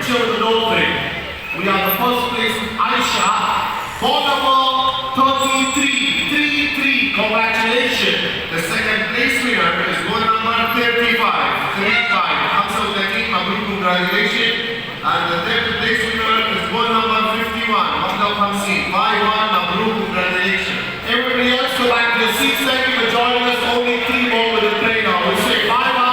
picture with the dolphin. We are the first place with Aisha, ball number 33. Congratulations. The second place winner is ball number 35. Also the team, congratulations. And the third place winner is ball number 51. Dolphin Seal. 5-1, congratulations. Everybody else go back to your seats. Thank you for joining us. Only 3 more with the trainer. We'll say bye-bye.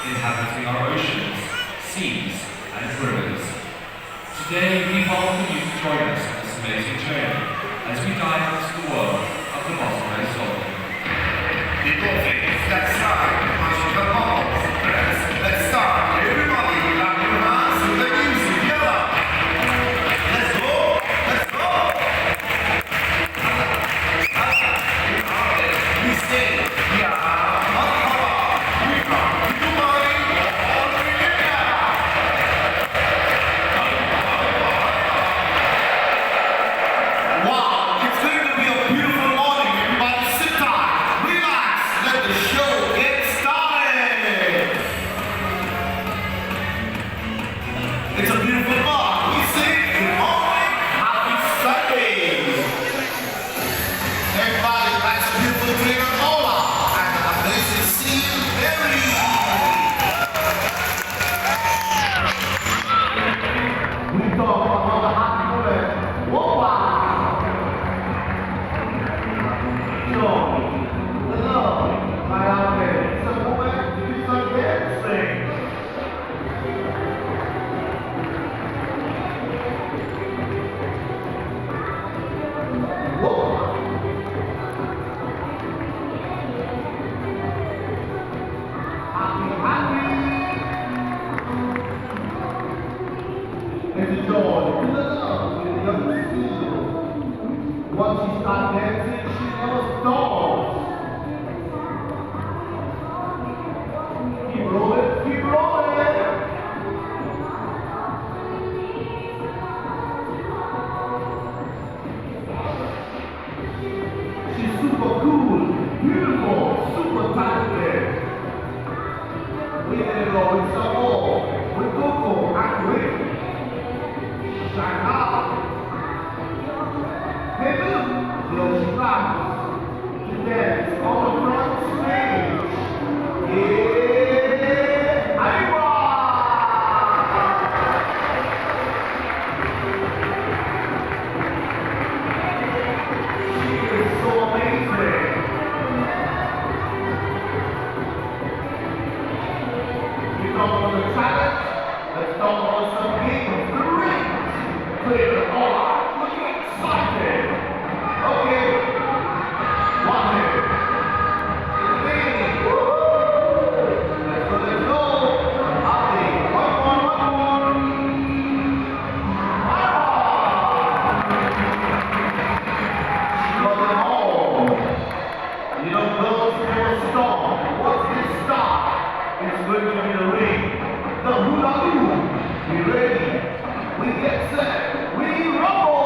Inhabiting our oceans, seas, and rivers. Today we welcome you to join us on this amazing journey as we dive into the world of the bottom-raised dolphin. The dolphins, that's right, magical balls. Let's start. Everybody, clap your hands to the music. Yalla! Let's go! Let's go! We stay. Yeah. start dancing, she never stops. Keep rolling, keep rolling. She's super cool, beautiful, super talented. We did it all with some more, with Coco and Rick. Shine out. Hey look, little straps to dance on the front stage. Yeah, Iowa! She is so amazing. We talk about the challenge, let's talk about some games, the rings. Clear it all out, looking excited. Okay, one here. Let's go. Up there. One more. She got them all. You know, girls never stop. What's this stop? It's going to be the ring. The hula hoop. We ready? We get set. We roll.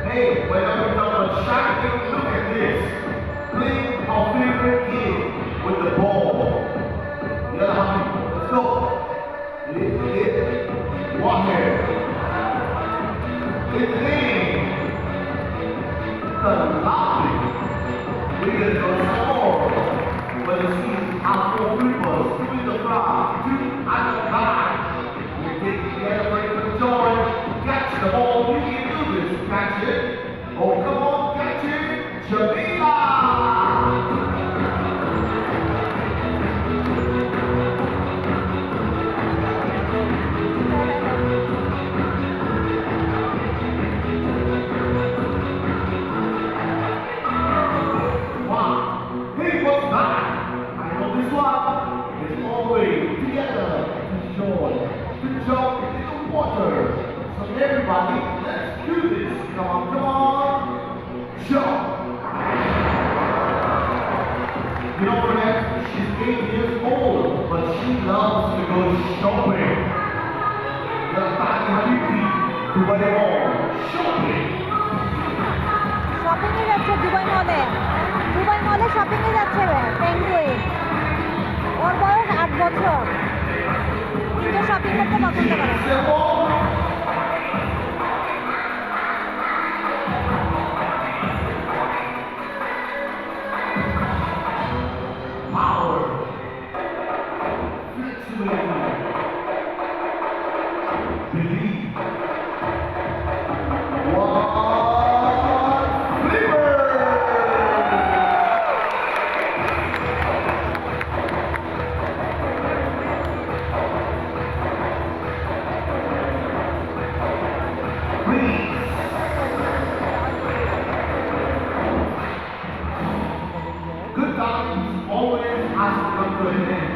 Hey, whenever you talk about shocking, look at this. Playing our favorite game with the ball. You know how many? Let's go. One here. It's game. The laughing. We're going to go some more. But you see, our four peoples, two in the front, two at the back. We take together, break for the joy. Catch the ball. You can do this. Catch it. Oh, come on, catch it. Jamila. Hey, what's that? I know this one. It's always together to joy, to jump in the water. So everybody, let's do this. Come on. Jump. You know, friends, she's 8 years old, but she loves to go shopping. Tani Habibi, Dubai Mall, shopping. Shopping এ যাচ্ছে Dubai মলে shopping এ যাচ্ছে penguin. ওর বয়স 8 বছর, কিন্তু shopping করতে পছন্দ করে। Power, flexibility, believe. One flipper. Breathe. Good times always has to come to an end.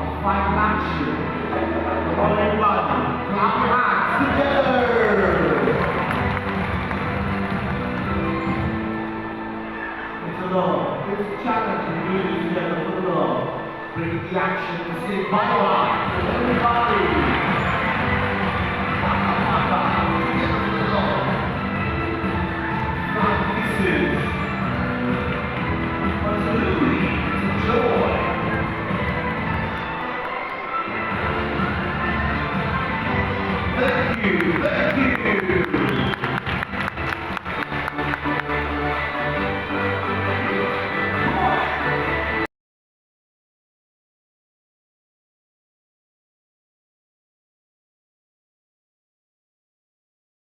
A fine action. Come on, everybody. Clap your hands together. It's a love. It's a challenge to do this together for love. Bring the action to say bye-bye.